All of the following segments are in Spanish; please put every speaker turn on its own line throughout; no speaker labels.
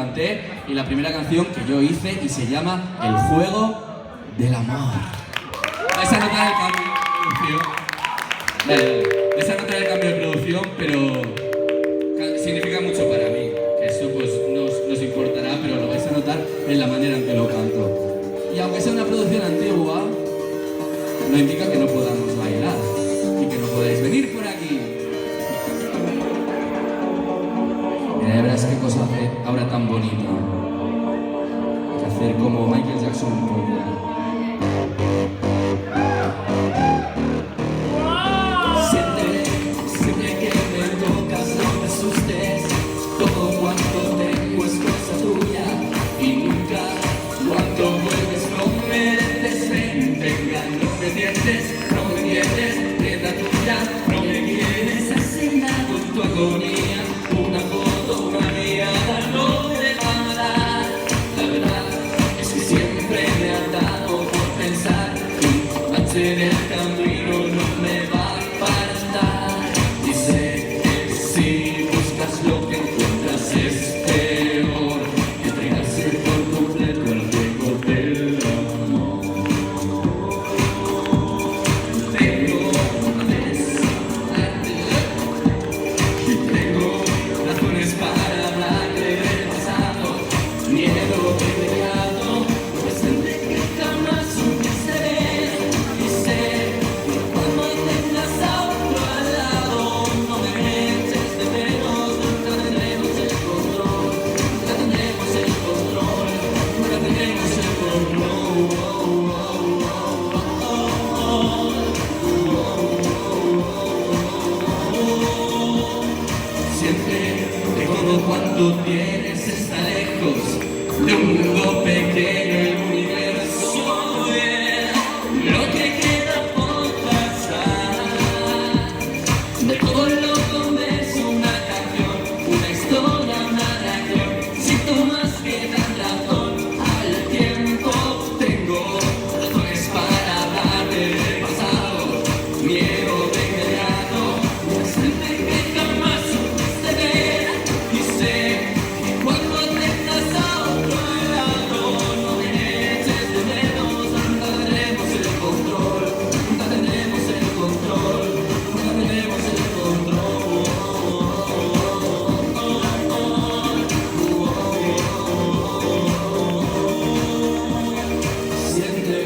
canté y la primera canción que yo hice y se llama El juego del amor. Vais a notar el cambio de producción. Vais a notar el cambio de producción, pero significa mucho para mí. Que eso pues no os importará, pero lo vais a notar en la manera en que lo canto. Y aunque sea una producción antigua, no indica que no podamos bailar y que no podáis venir por aquí. Mira, ya verás qué cosa hace ahora tan bonita. Que hacer como Michael Jackson un poco. Siempre que me tocas no te asustes. Todo cuanto tengo es cosa tuya. Y nunca cuando vuelves no mereces. Venga, no me mientes, no me mientes. Piedra tuya, no me quieres. Asignado en tu agonía. Una foto, una mirada no te va a dar. La verdad es que siempre me ha dado por pensar que en el camino no me va para estar. Y sé que si buscas lo que encuentras es peor que entregarse por completo al juego del amor. Tengo razones para hablar del pasado. Miedo inmediato, presente que jamás supiste ver. Y sé que cuando tengas a otro al lado, no me eches de menos. Nunca tendremos el control, nunca tendremos el control, nunca tendremos el control. Siempre recuerdo cuando tienes está lejos de un mundo pequeño, el universo es lo que queda por pasar. De todo lo ves una canción, una historia, una reacción. Si tomas que dar razón al tiempo, tengo razones para hablar del pasado. Miedo de inmediato, presente que jamás supiste ver. Y sé que cuando tengas a otro lado, no me eches de menos. Nunca tendremos el control, nunca tendremos el control, nunca tendremos el control. Siente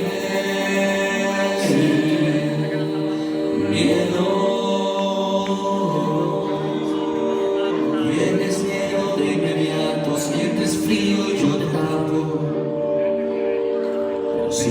miedo. Tienes miedo de inmediato, sientes frío y yo te tapo. Pero si